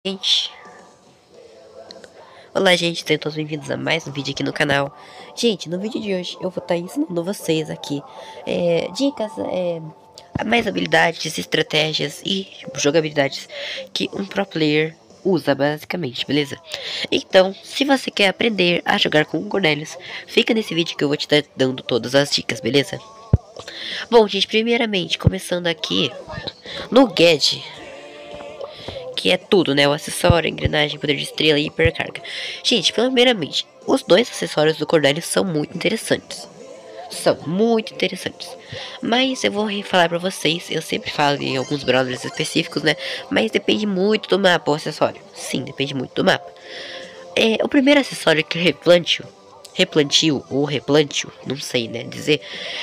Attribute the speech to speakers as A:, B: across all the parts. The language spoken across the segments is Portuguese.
A: Gente, olá gente, sejam todos bem-vindos a mais um vídeo aqui no canal. Gente, no vídeo de hoje eu vou estar ensinando vocês aqui dicas, mais habilidades, estratégias e jogabilidades que um pro player usa basicamente, beleza? Então, se você quer aprender a jogar com o Cornelius, fica nesse vídeo que eu vou te estar dando todas as dicas, beleza? Bom gente, primeiramente, começando aqui no Gadget, que é tudo, né? O acessório, a engrenagem, poder de estrela e hipercarga. Gente, primeiramente, os dois acessórios do Cornelius são muito interessantes. São muito interessantes. Mas eu vou falar pra vocês, eu sempre falo em alguns brawlers específicos, né? Mas depende muito do mapa, o acessório. Sim, depende muito do mapa. O primeiro acessório que é replantio ou replantio, não sei, né, dizer,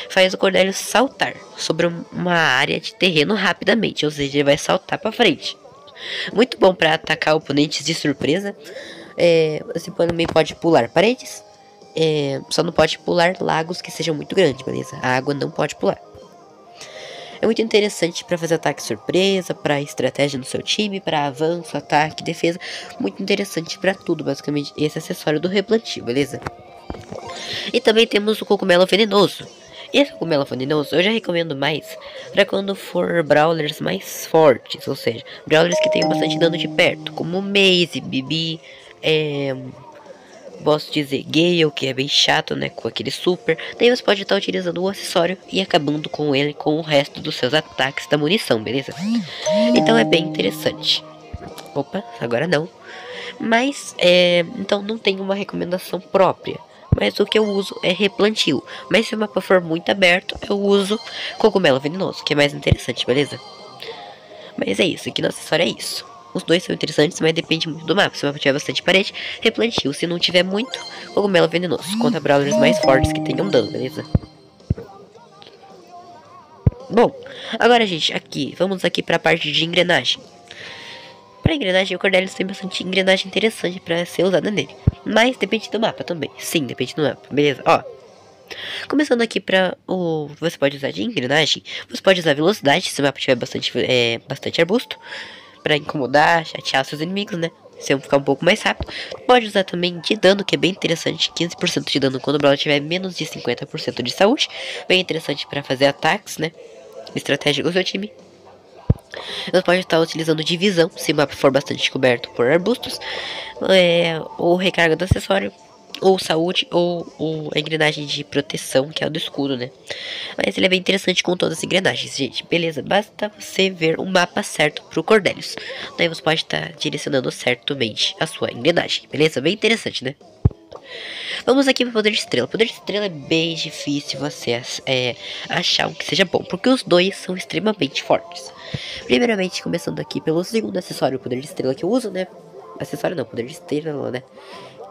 A: faz o Cornelius saltar sobre uma área de terreno rapidamente, ou seja, ele vai saltar pra frente. Muito bom para atacar oponentes de surpresa. Você também pode pular paredes. Só não pode pular lagos que sejam muito grandes, beleza? A água não pode pular. É muito interessante para fazer ataque surpresa, para estratégia no seu time, para avanço, ataque, defesa. Muito interessante para tudo, basicamente, esse acessório do replantio, beleza? E também temos o cogumelo venenoso. Esse cogumelo venenoso eu já recomendo mais para quando for brawlers mais fortes, ou seja, brawlers que tenham bastante dano de perto, como Maze, Bibi, posso dizer Gale, que é bem chato, né, com aquele super. Daí você pode estar utilizando o acessório e acabando com ele com o resto dos seus ataques da munição, beleza? Então é bem interessante. Opa, agora não. Mas, então não tem uma recomendação própria. Mas o que eu uso é replantio. Mas se o mapa for muito aberto, eu uso cogumelo venenoso, que é mais interessante, beleza? Mas é isso, aqui no acessório é isso. Os dois são interessantes, mas depende muito do mapa. Se o mapa tiver bastante parede, replantio. Se não tiver muito, cogumelo venenoso. Contra brawlers mais fortes que tenham dano, beleza? Bom, agora gente, vamos aqui para a parte de engrenagem. Para engrenagem, o Cornelius tem bastante engrenagem interessante para ser usada nele. Mas depende do mapa também. Sim, depende do mapa. Beleza? Ó. Começando aqui para o... Você pode usar de engrenagem. Você pode usar velocidade, se o mapa tiver bastante arbusto. Para incomodar, chatear seus inimigos, né? Se ficar um pouco mais rápido. Pode usar também de dano, que é bem interessante. 15% de dano quando o brawler tiver menos de 50% de saúde. Bem interessante para fazer ataques, né? Estratégia do seu time. Você pode estar utilizando divisão, se o mapa for bastante coberto por arbustos, ou recarga do acessório, ou saúde, ou a engrenagem de proteção, que é a do escudo, né? Mas ele é bem interessante com todas as engrenagens, gente. Beleza, basta você ver o mapa certo pro Cornelius. Daí você pode estar direcionando certamente a sua engrenagem, beleza? Bem interessante, né? Vamos aqui para o poder de estrela. O poder de estrela é bem difícil você achar um que seja bom, porque os dois são extremamente fortes. Primeiramente, começando aqui pelo segundo acessório, o poder de estrela que eu uso, né? Acessório não, poder de estrela, né?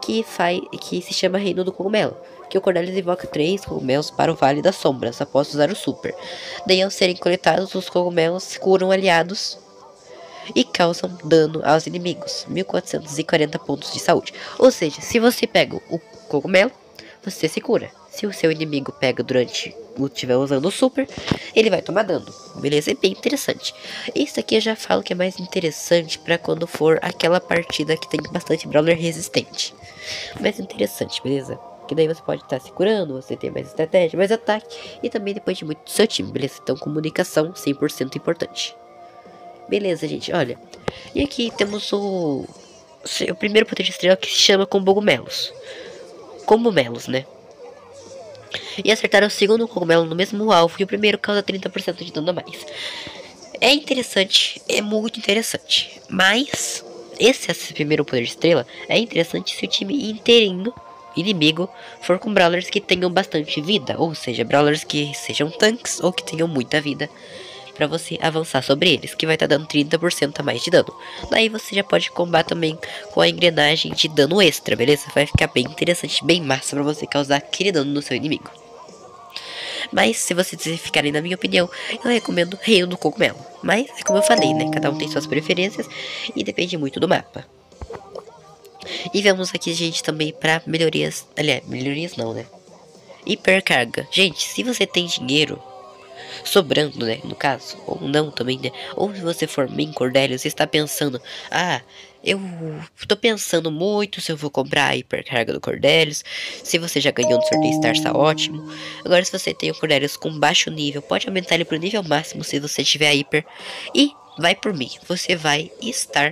A: Que se chama Reino do Cogumelo. Que o Cornelius invoca 3 cogumelos para o Vale das Sombras após usar o super. Daí, ao serem coletados, os cogumelos curam aliados e causam dano aos inimigos, 1440 pontos de saúde. Ou seja, se você pega o cogumelo, você se cura. Se o seu inimigo pega durante o estiver usando o super, ele vai tomar dano. Beleza? É bem interessante. Isso aqui eu já falo que é mais interessante para quando for aquela partida que tem bastante brawler resistente. Mais interessante, beleza? Que daí você pode estar se curando, você tem mais estratégia, mais ataque e também depende muito do seu time, beleza? Então comunicação 100% importante. Beleza, gente, olha. E aqui temos o primeiro poder de estrela que se chama cogumelos. Cogumelos, né? E acertar o segundo cogumelo no mesmo alvo e o primeiro causa 30% de dano a mais. É interessante, é muito interessante. Mas esse primeiro poder de estrela é interessante se o time inteirinho inimigo for com brawlers que tenham bastante vida, ou seja, brawlers que sejam tanques ou que tenham muita vida, para você avançar sobre eles, que vai estar dando 30% a mais de dano. Daí você já pode combater também com a engrenagem de dano extra, beleza? Vai ficar bem interessante, bem massa para você causar aquele dano no seu inimigo. Mas se vocês ficarem na minha opinião, eu recomendo Reino do Cogumelo. Mas é como eu falei, né? Cada um tem suas preferências e depende muito do mapa. E vamos aqui, gente, também para melhorias. Aliás, melhorias não, né? Hipercarga. Gente, se você tem dinheiro, sobrando, né, no caso, ou não também, né, ou se você for main Cordelius e está pensando, ah, eu tô pensando muito se eu vou comprar a hipercarga do Cordelius. Se você já ganhou no sorteio Star, tá ótimo. Agora, se você tem o Cordelius com baixo nível, pode aumentar ele pro nível máximo se você tiver a hiper. E vai por mim, você vai estar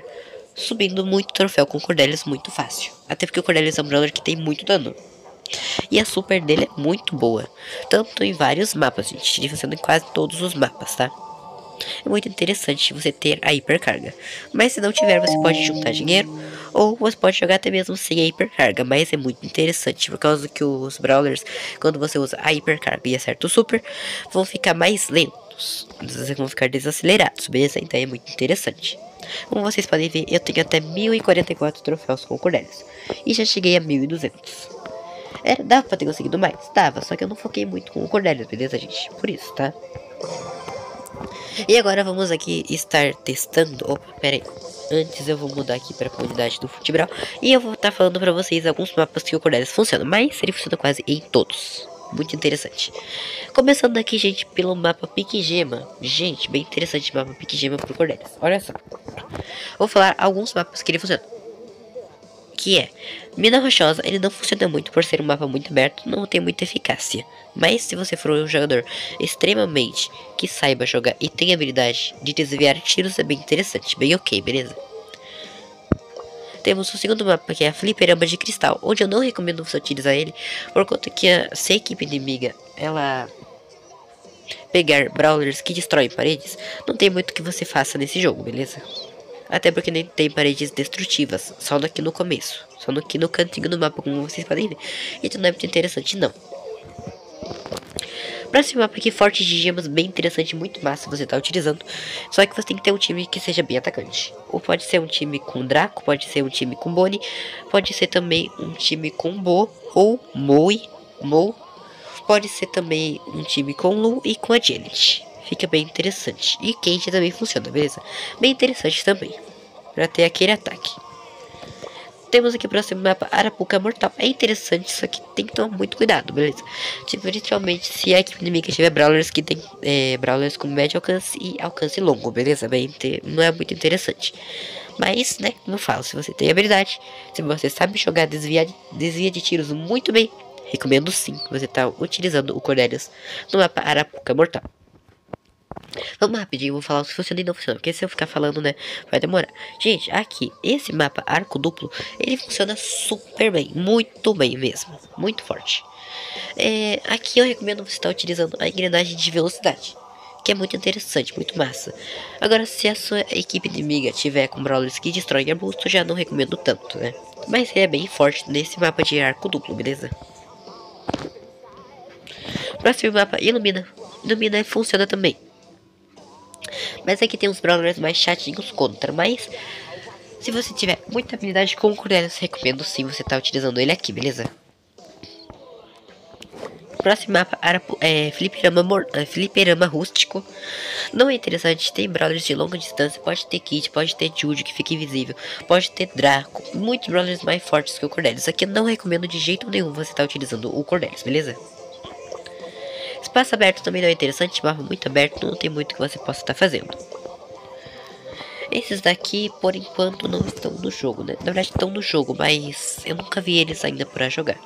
A: subindo muito troféu com o Cordelius muito fácil. Até porque o Cordelius é um brawler que tem muito dano. E a super dele é muito boa. Tanto em vários mapas, gente. Funcionando em quase todos os mapas, tá? É muito interessante você ter a hipercarga. Mas se não tiver, você pode juntar dinheiro. Ou você pode jogar até mesmo sem a hipercarga. Mas é muito interessante. Por causa que os brawlers, quando você usa a hipercarga e acerta o super, vão ficar mais lentos. Vocês vão ficar desacelerados, beleza? Então é muito interessante. Como vocês podem ver, eu tenho até 1044 troféus com Cordelius. E já cheguei a 1200. Dava pra ter conseguido mais? Dava, só que eu não foquei muito com o Cordelius, beleza, gente? Por isso, tá? E agora vamos aqui estar testando. Opa, pera aí. Antes eu vou mudar aqui pra comunidade do futebol. E eu vou estar falando pra vocês alguns mapas que o Cordelius funciona. Mas ele funciona quase em todos. Muito interessante. Começando aqui, gente, pelo mapa Pique Gema. Gente, bem interessante o mapa Pique Gema pro Cordelius. Olha só. Vou falar alguns mapas que ele funciona. Que é Mina Rochosa. Ele não funciona muito por ser um mapa muito aberto, não tem muita eficácia. Mas se você for um jogador extremamente que saiba jogar e tem habilidade de desviar tiros, é bem interessante, bem ok, beleza? Temos o segundo mapa, que é a Fliperama de Cristal, onde eu não recomendo você utilizar ele, por conta que se a equipe inimiga ela pegar brawlers que destroem paredes, não tem muito que você faça nesse jogo, beleza? Até porque nem tem paredes destrutivas, só aqui no começo, só aqui no cantinho do mapa, como vocês podem ver. Então não é muito interessante não. Próximo mapa aqui, Forte de Gemas, bem interessante, muito massa você tá utilizando. Só que você tem que ter um time que seja bem atacante. Ou pode ser um time com Draco, pode ser um time com Bonnie, pode ser também um time com Bo ou Moe. Pode ser também um time com Lu e com a Janet. Fica bem interessante. E Kate também funciona, beleza? Bem interessante também, pra ter aquele ataque. Temos aqui o próximo mapa, Arapuca Mortal. É interessante, só que tem que tomar muito cuidado, beleza? Tipo, literalmente, se a equipe inimiga tiver brawlers que tem brawlers com médio alcance e alcance longo, beleza? Não é muito interessante. Mas, né, como eu falo, se você tem habilidade, se você sabe jogar, desvia de tiros muito bem, recomendo sim que você tá utilizando o Cordelius no mapa Arapuca Mortal. Vamos rapidinho, vou falar se funciona e não funciona, porque se eu ficar falando, né, vai demorar. Gente, aqui, esse mapa arco duplo, ele funciona super bem, muito bem mesmo, muito forte. Aqui eu recomendo você estar utilizando a engrenagem de velocidade, que é muito interessante, muito massa. Agora, se a sua equipe inimiga tiver com brawlers que destroem arbusto, eu já não recomendo tanto, né. Mas ele é bem forte nesse mapa de arco duplo, beleza? Próximo mapa, Ilumina. Ilumina funciona também. Mas aqui tem uns brawlers mais chatinhos contra. Mas se você tiver muita habilidade com o Cordelius, recomendo sim você tá utilizando ele aqui, beleza? Próximo mapa, Fliperama Rústico. Não é interessante, tem brawlers de longa distância. Pode ter Kit, pode ter Jude que fica invisível, pode ter Draco. Muitos brawlers mais fortes que o Cordelius. Aqui eu não recomendo de jeito nenhum você tá utilizando o Cordelius, beleza? Espaço aberto também não é interessante, mapa muito aberto, não tem muito que você possa estar fazendo. Esses daqui, por enquanto, não estão no jogo, né? Na verdade, estão no jogo, mas eu nunca vi eles ainda para jogar.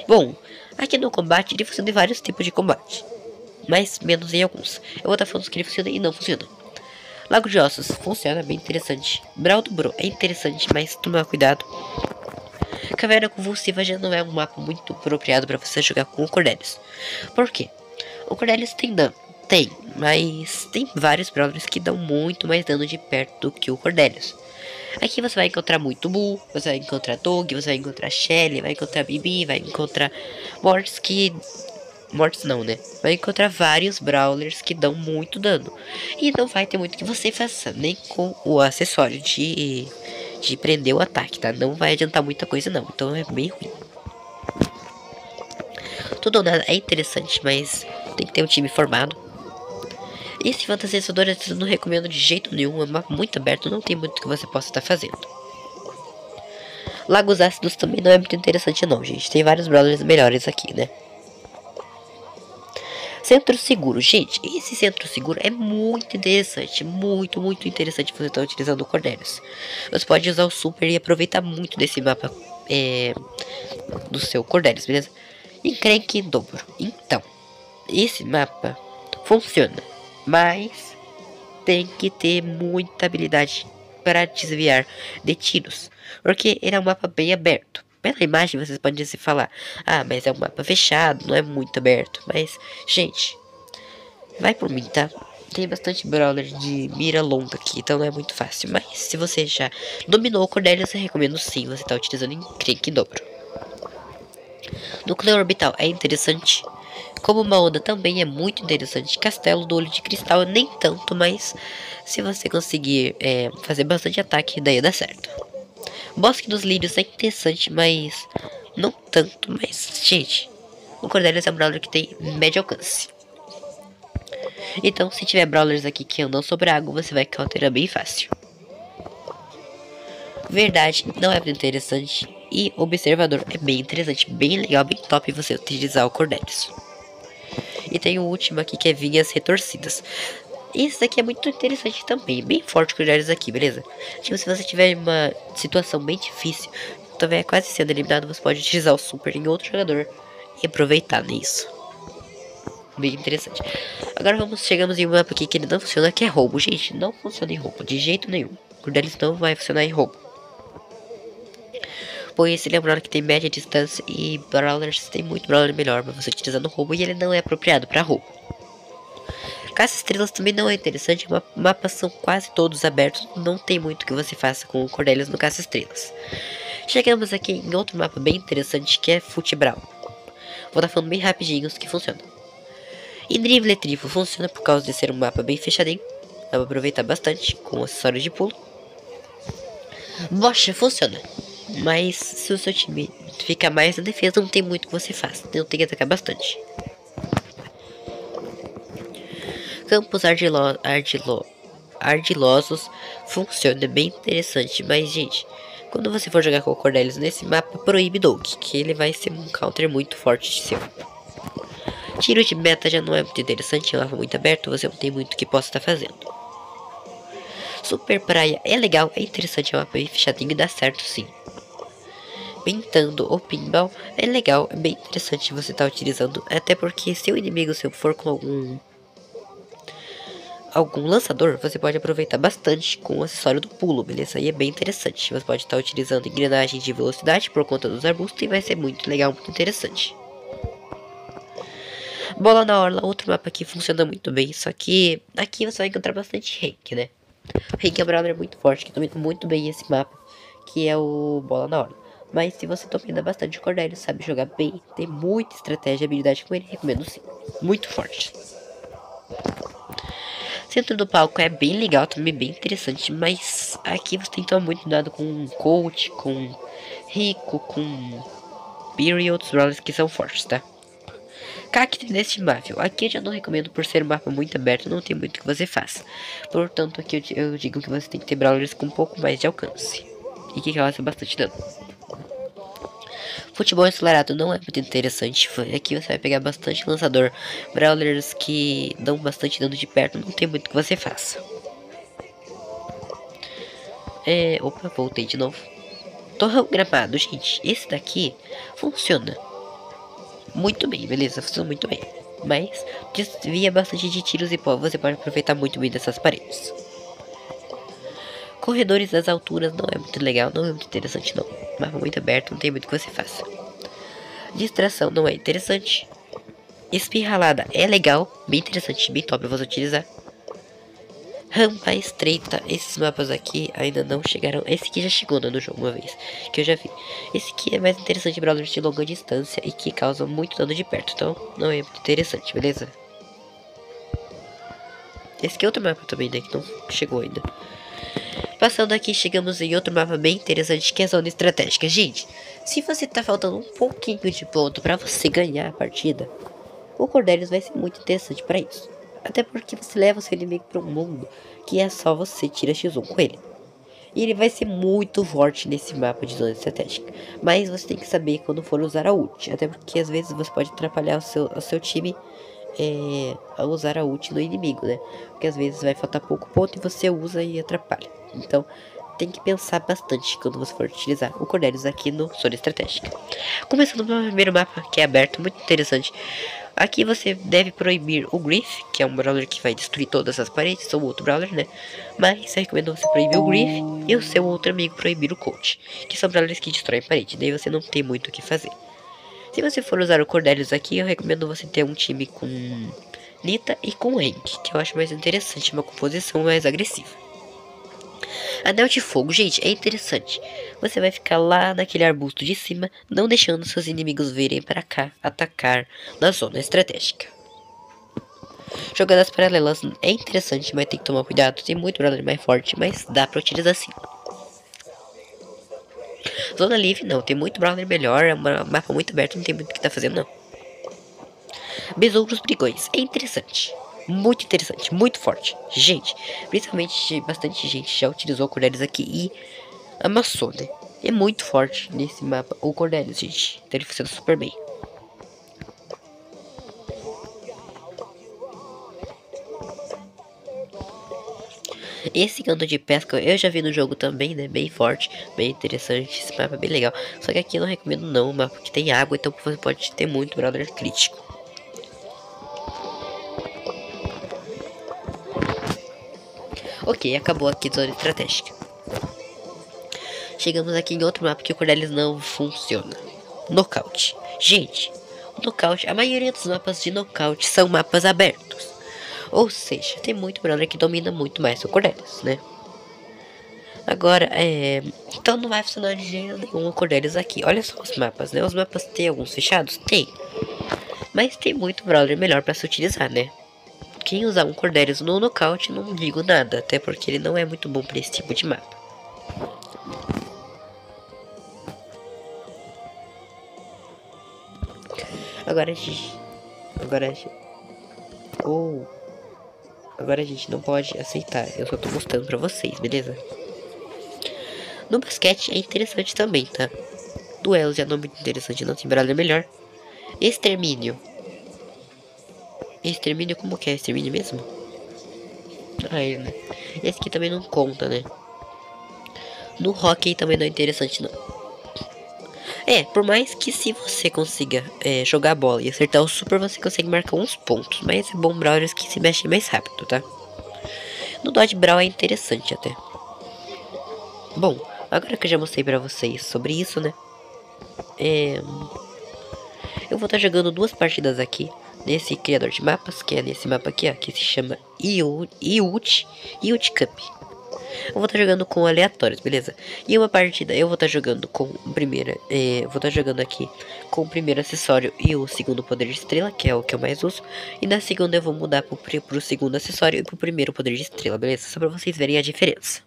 A: Bom, aqui no combate, ele funciona em vários tipos de combate, mas menos em alguns. Eu vou estar falando que ele funciona e não funciona. Lago de Ossos, funciona, bem interessante. Brawl do Bro é interessante, mas tomar cuidado. Caverna Convulsiva já não é um mapa muito apropriado para você jogar com o Cordelius. Por quê? O Cordelius tem dano, mas tem vários brawlers que dão muito mais dano de perto do que o Cordelius. Aqui você vai encontrar muito Bull, você vai encontrar Dog, você vai encontrar Shelly, vai encontrar Bibi, vai encontrar Mortis não, né? Vai encontrar vários brawlers que dão muito dano. E não vai ter muito que você faça, nem com o acessório de prender o ataque, tá? Não vai adiantar muita coisa não, então é bem ruim. Tudo ou nada é interessante, mas tem que ter um time formado. Esse Fantasia Sonora eu não recomendo de jeito nenhum, é um mapa muito aberto, não tem muito que você possa estar fazendo. Lagos Ácidos também não é muito interessante não, gente. Tem vários brawlers melhores aqui, né? Centro seguro, gente, esse centro seguro é muito interessante, muito interessante você estar utilizando o Cornelius. Você pode usar o super e aproveitar muito desse mapa do seu Cornelius, beleza? Encrenque em dobro. Então, esse mapa funciona, mas tem que ter muita habilidade para desviar de tiros, porque ele é um mapa bem aberto. Pela imagem vocês podem se falar, ah, mas é um mapa fechado, não é muito aberto. Mas, gente, vai por mim, tá? Tem bastante brawler de mira longa aqui, então não é muito fácil. Mas se você já dominou o Cornelius, eu recomendo sim você tá utilizando encrenque em dobro. Núcleo orbital é interessante, como uma onda também é muito interessante. Castelo do olho de cristal nem tanto, mas se você conseguir fazer bastante ataque, daí dá certo. Bosque dos lírios é interessante, mas não tanto. Mas, gente, o Cornelius é um brawler que tem médio alcance. Então, se tiver brawlers aqui que andam sobre água, você vai counterar bem fácil. Verdade, não é muito interessante. E observador é bem interessante, bem legal, bem top você utilizar o Cornelius. E tem o último aqui que é vinhas retorcidas. Esse daqui é muito interessante também, bem forte o Cornelius aqui, beleza? Tipo, se você tiver uma situação bem difícil, estiver quase sendo eliminado, você pode utilizar o super em outro jogador e aproveitar nisso. Bem interessante. Agora chegamos em um mapa aqui que ele não funciona, que é roubo. Gente, não funciona em roubo, de jeito nenhum. O Cornelius não vai funcionar em roubo. Pois ele é um brawler que tem média distância e brawlers tem muito brawler melhor pra você utilizar no roubo e ele não é apropriado para roubo. Caça-estrelas também não é interessante, mapas são quase todos abertos, não tem muito que você faça com o Cornelius no caça-estrelas. Chegamos aqui em outro mapa bem interessante que é Futebral. Vou estar falando bem rapidinho os que funcionam. E Drible Trifo funciona por causa de ser um mapa bem fechadinho, dá pra aproveitar bastante com acessórios de pulo. Bocha funciona, mas se o seu time fica mais na defesa, não tem muito que você faça, então tem que atacar bastante. Campos ardilosos funciona, é bem interessante, mas gente, quando você for jogar com o Cornelius nesse mapa, proíbe Doug, que ele vai ser um counter muito forte de seu. Tiro de meta já não é muito interessante, é um mapa muito aberto, você não tem muito que possa estar fazendo. Super Praia é legal, é interessante, é um mapa bem fechadinho e dá certo sim. Pintando o pinball é legal, é bem interessante você estar utilizando, até porque se o inimigo seu for com algum lançador, você pode aproveitar bastante com o acessório do pulo, beleza? E é bem interessante. Você pode estar utilizando engrenagem de velocidade por conta dos arbustos e vai ser muito legal, muito interessante. Bola na Orla, outro mapa que funciona muito bem, só que aqui você vai encontrar bastante rank, né? O rank é um brawler muito forte, que domina muito bem esse mapa, que é o Bola na Orla. Mas se você domina bastante o Cornelius, sabe jogar bem, tem muita estratégia e habilidade com ele, recomendo sim. Muito forte. Centro do palco é bem legal, também bem interessante, mas aqui você tem que tomar muito cuidado com Coach, com Rico, com Beer e outros brawlers que são fortes, tá? Cactus inestimável. Aqui eu já não recomendo por ser um mapa muito aberto, não tem muito que você faça. Portanto, aqui eu digo que você tem que ter brawlers com um pouco mais de alcance e que causam bastante dano. Futebol ensolarado não é muito interessante. Aqui você vai pegar bastante lançador. Brawlers que dão bastante dano de perto, não tem muito que você faça. Opa, voltei de novo. Torrão gramado, gente. Esse daqui funciona muito bem, beleza? Funciona muito bem. Mas desvia bastante de tiros e pó. Você pode aproveitar muito bem dessas paredes. Corredores das alturas não é muito legal, não é muito interessante não. Mapa muito aberto, não tem muito que você faça. Distração não é interessante. Espirralada é legal, bem interessante, bem top pra você utilizar. Rampa estreita, esses mapas aqui ainda não chegaram. Esse aqui já chegou no jogo uma vez, que eu já vi. Esse aqui é mais interessante para brawlers de longa distância e que causam muito dano de perto, então não é muito interessante, beleza? Esse aqui é outro mapa também, né, que não chegou ainda. Passando aqui, chegamos em outro mapa bem interessante, que é a zona estratégica. Gente, se você tá faltando um pouquinho de ponto pra você ganhar a partida, o Cornelius vai ser muito interessante pra isso. Até porque você leva o seu inimigo pra um mundo que é só você tira X1 com ele. E ele vai ser muito forte nesse mapa de zona estratégica. Mas você tem que saber quando for usar a ult. Até porque às vezes você pode atrapalhar o seu time a usar a ult no inimigo, né? Porque às vezes vai faltar pouco ponto e você usa e atrapalha. Então, tem que pensar bastante quando você for utilizar o Cordelius aqui no Zona Estratégica. Começando pelo primeiro mapa, que é aberto, muito interessante. Aqui você deve proibir o Griff, que é um brawler que vai destruir todas as paredes, ou outro brawler, né? Mas eu recomendo você proibir o Griff e o seu outro amigo proibir o Colt, que são brawlers que destroem parede, daí você não tem muito o que fazer. Se você for usar o Cordelius aqui, eu recomendo você ter um time com Nita e com Hank, que eu acho mais interessante, uma composição mais agressiva. Anel de fogo, gente, é interessante. Você vai ficar lá naquele arbusto de cima, não deixando seus inimigos virem para cá atacar na zona estratégica. Jogadas paralelas é interessante, mas tem que tomar cuidado. Tem muito brawler mais forte, mas dá pra utilizar assim. Zona livre não, tem muito brawler melhor, é um mapa muito aberto, não tem muito o que tá fazendo não. Besouros brigões, é interessante. Muito interessante, muito forte. Gente, principalmente bastante gente já utilizou o Cordelius aqui e amassou, né? É muito forte nesse mapa o Cordelius, gente. Então ele funciona super bem. Esse canto de pesca eu já vi no jogo também, né? Bem forte, bem interessante. Esse mapa é bem legal. Só que aqui eu não recomendo não, um mapa que tem água, então você pode ter muito brawler crítico. Ok, acabou aqui a zona estratégica. Chegamos aqui em outro mapa que o Cordelius não funciona. Nocaute. Gente, o Nocaute, a maioria dos mapas de Nocaute são mapas abertos. Ou seja, tem muito brawler que domina muito mais o Cordelius, né? Agora, então não vai funcionar de jeito nenhum o Cordelius aqui. Olha só os mapas, né? Os mapas tem alguns fechados? Tem. Mas tem muito brawler melhor pra se utilizar, né? Quem usar um Cordelius no Nocaute, não digo nada. Até porque ele não é muito bom pra esse tipo de mapa. Agora a gente não pode aceitar. Eu só tô mostrando pra vocês, beleza? No basquete é interessante também, tá? Duelos já não é muito interessante, não tem brawler melhor. Extermínio. Extermínio, como que é? Extermínio mesmo? Ah, é, né? Esse aqui também não conta, né? No hockey também não é interessante, não. Por mais que se você consiga jogar bola e acertar o super, você consegue marcar uns pontos. Mas é bom brawlers que se mexem mais rápido, tá? No Dodge Brawl é interessante até. Bom, agora que eu já mostrei pra vocês sobre isso, né? Eu vou estar jogando duas partidas aqui nesse criador de mapas, que é nesse mapa aqui, ó, que se chama IUT Cup. Eu vou estar jogando com aleatórios, beleza? E uma partida eu vou estar jogando com vou estar jogando aqui com o primeiro acessório e o segundo poder de estrela, que é o que eu mais uso. E na segunda eu vou mudar pro segundo acessório e pro primeiro poder de estrela, beleza? Só pra vocês verem a diferença.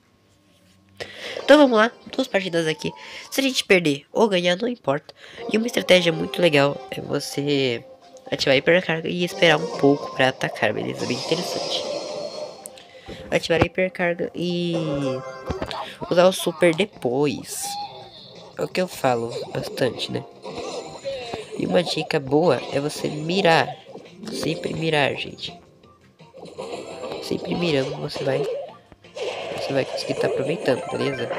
A: Então vamos lá, duas partidas aqui. Se a gente perder ou ganhar, não importa. E uma estratégia muito legal é você ativar a hipercarga e esperar um pouco pra atacar, beleza? Bem interessante. Ativar a hipercarga e usar o super depois. É o que eu falo bastante, né? E uma dica boa é você mirar. Sempre mirar, gente. Sempre mirando você vai conseguir estar aproveitando, beleza?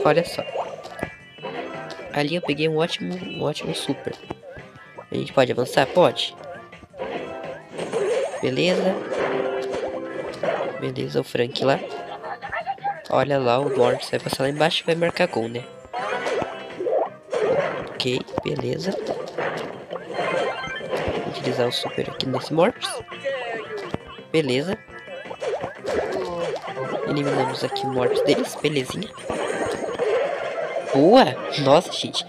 A: Olha só. Ali eu peguei um ótimo super. A gente pode avançar? Pode. Beleza. Beleza, o Frank lá. Olha lá, o Mortis vai passar lá embaixo e vai marcar gol, né? Ok, beleza. Vou utilizar o super aqui nesse Mortis. Beleza. Eliminamos aqui o Mortis deles, belezinha. Boa! Nossa, gente.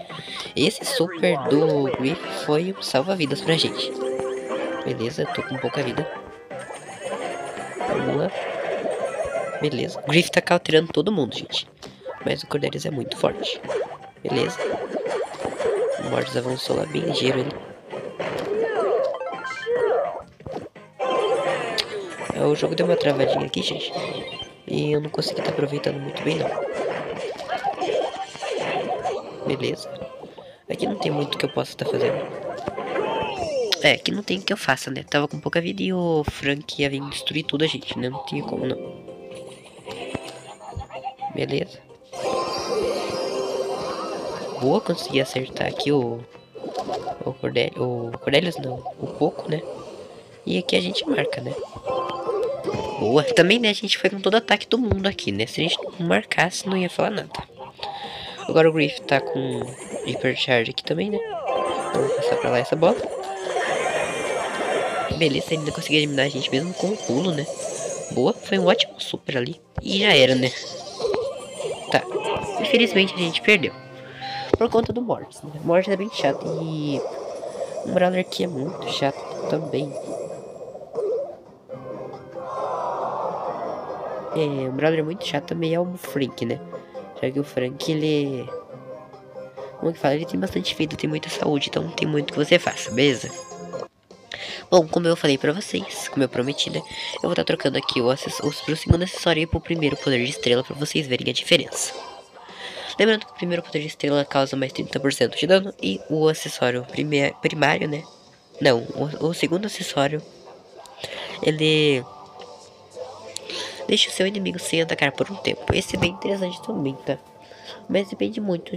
A: Esse super do Griff foi um salva-vidas pra gente. Beleza, tô com pouca vida. Vamos lá. Beleza. O Griff tá cauterando todo mundo, gente. Mas o Cordelius é muito forte. Beleza. O Mortis avançou lá bem ligeiro ele. O jogo deu uma travadinha aqui, gente. E eu não consegui estar aproveitando muito bem, não. Beleza. Aqui não tem muito que eu possa estar fazendo. É, que não tem o que eu faça, né? Tava com pouca vida e o Frank ia vir destruir tudo a gente, né? Não tinha como, não. Beleza. Boa, consegui acertar aqui o Cordelius não, o Poco, né? E aqui a gente marca, né? Boa. Também, né, a gente foi com todo o ataque do mundo aqui, né? Se a gente não marcasse, não ia falar nada. Agora o Griff tá com Hypercharge aqui também, né? Vamos passar pra lá essa bola. Beleza, ele ainda conseguiu eliminar a gente mesmo com o pulo, né? Boa, foi um ótimo super ali. E já era, né? Tá. Infelizmente a gente perdeu. Por conta do Mortis, né? O Mortis é bem chato e... o Brawler aqui é muito chato também. É, o Brawler é muito chato também é o Frank, né? Já que o Frank, ele... como que fala? Ele tem bastante vida, tem muita saúde, então não tem muito que você faça, beleza? Bom, como eu falei pra vocês, como eu prometi, né? Eu vou estar trocando aqui pro segundo acessório e pro primeiro poder de estrela pra vocês verem a diferença. Lembrando que o primeiro poder de estrela causa mais 30% de dano e o acessório primário, né? Não, o segundo acessório, ele deixa o seu inimigo sem atacar por um tempo. Esse é bem interessante também, tá? Mas depende muito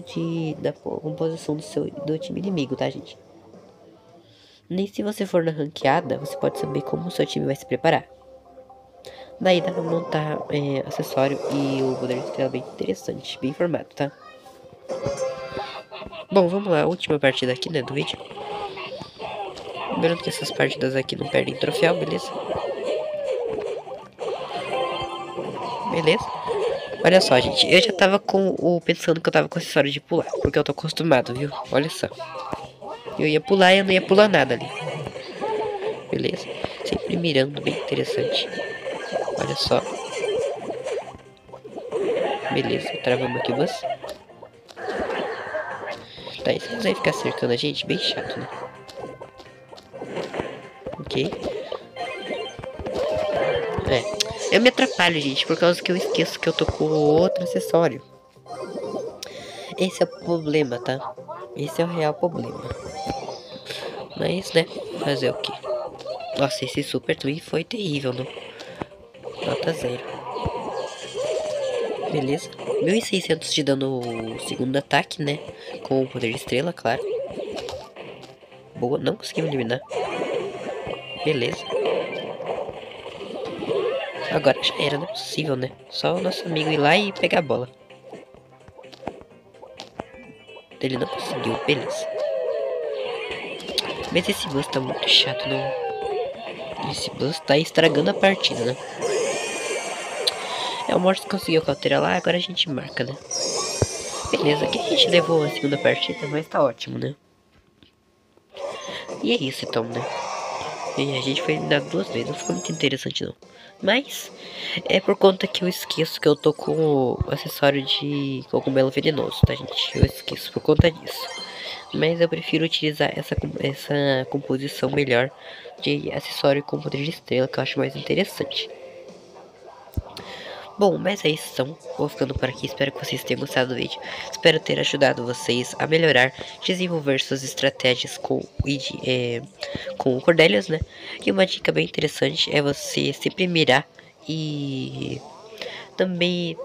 A: da composição do time inimigo, tá, gente? Nem se você for na ranqueada, você pode saber como o seu time vai se preparar. Daí dá pra montar acessório e o poder de estrela bem interessante, bem informado, tá? Bom, vamos lá, última partida aqui, né, do vídeo. Lembrando que essas partidas aqui não perdem troféu, beleza? Beleza? Olha só, gente, eu já tava pensando que eu tava com acessório de pular, porque eu tô acostumado, viu? Olha só. Eu ia pular e eu não ia pular nada ali. Beleza? Sempre mirando, bem interessante. Olha só. Beleza, travamos aqui o bus. Tá, isso vai ficar cercando a gente, bem chato, né? Ok. Eu me atrapalho, gente, por causa que eu esqueço que eu tô com outro acessório. Esse é o problema, tá? Esse é o real problema. Mas, né, fazer o quê? Nossa, esse super também foi terrível, né? Nota 0. Beleza. 1600 de dano no segundo ataque, né? Com o poder de estrela, claro. Boa, não conseguimos eliminar. Beleza. Agora já era, não é possível, né? Só o nosso amigo ir lá e pegar a bola. Ele não conseguiu, beleza. Mas esse bus tá muito chato, não? Esse bus tá estragando a partida, né? O Mortis conseguiu cauterar lá, agora a gente marca, né? Beleza, aqui a gente levou a segunda partida, mas tá ótimo, né? E é isso então, né? E a gente foi eliminado 2 vezes, não ficou muito interessante não. Mas é por conta que eu esqueço que eu tô com o acessório de cogumelo venenoso, tá, gente? Eu esqueço por conta disso. Mas eu prefiro utilizar essa composição melhor de acessório com poder de estrela, que eu acho mais interessante. Bom, mas é isso então. Vou ficando por aqui. Espero que vocês tenham gostado do vídeo. Espero ter ajudado vocês a melhorar, desenvolver suas estratégias com o Cordelius, né? E uma dica bem interessante é você sempre mirar e também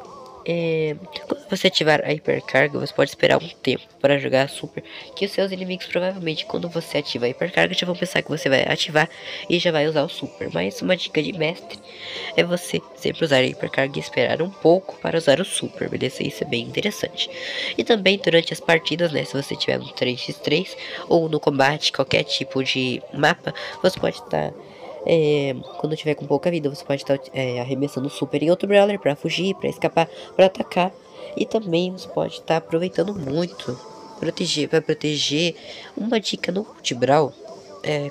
A: quando você ativar a hipercarga, você pode esperar um tempo para jogar super, que os seus inimigos provavelmente quando você ativa a hipercarga já vão pensar que você vai ativar e já vai usar o super. Mas uma dica de mestre é você sempre usar a hipercarga e esperar um pouco para usar o super, beleza? Isso é bem interessante. E também durante as partidas, né, se você tiver no 3x3 ou no combate, qualquer tipo de mapa, você pode estar quando tiver com pouca vida, você pode estar arremessando super em outro brawler para fugir, para escapar, para atacar. E também você pode estar aproveitando muito para proteger. Uma dica no multibral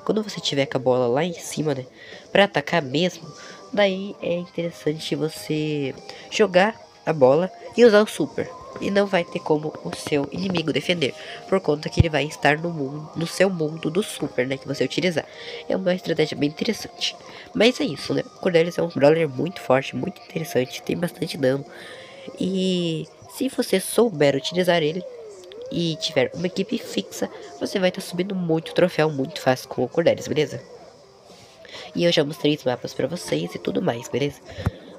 A: quando você tiver com a bola lá em cima, né, para atacar mesmo, daí é interessante você jogar a bola e usar o super. E não vai ter como o seu inimigo defender, por conta que ele vai estar no seu mundo do super, né, que você utilizar. É uma estratégia bem interessante. Mas é isso, né, o Cordelius é um brawler muito forte, muito interessante, tem bastante dano. E se você souber utilizar ele, e tiver uma equipe fixa, você vai estar subindo muito troféu muito fácil com o Cordelis, beleza? E eu já mostrei os mapas pra vocês e tudo mais, beleza?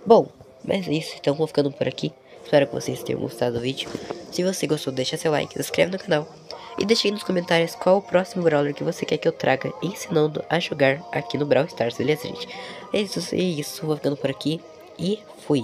A: Bom, mas é isso, então vou ficando por aqui. Espero que vocês tenham gostado do vídeo. Se você gostou, deixa seu like, se inscreve no canal. E deixe aí nos comentários qual o próximo Brawler que você quer que eu traga ensinando a jogar aqui no Brawl Stars, beleza, gente? É isso, vou ficando por aqui e fui.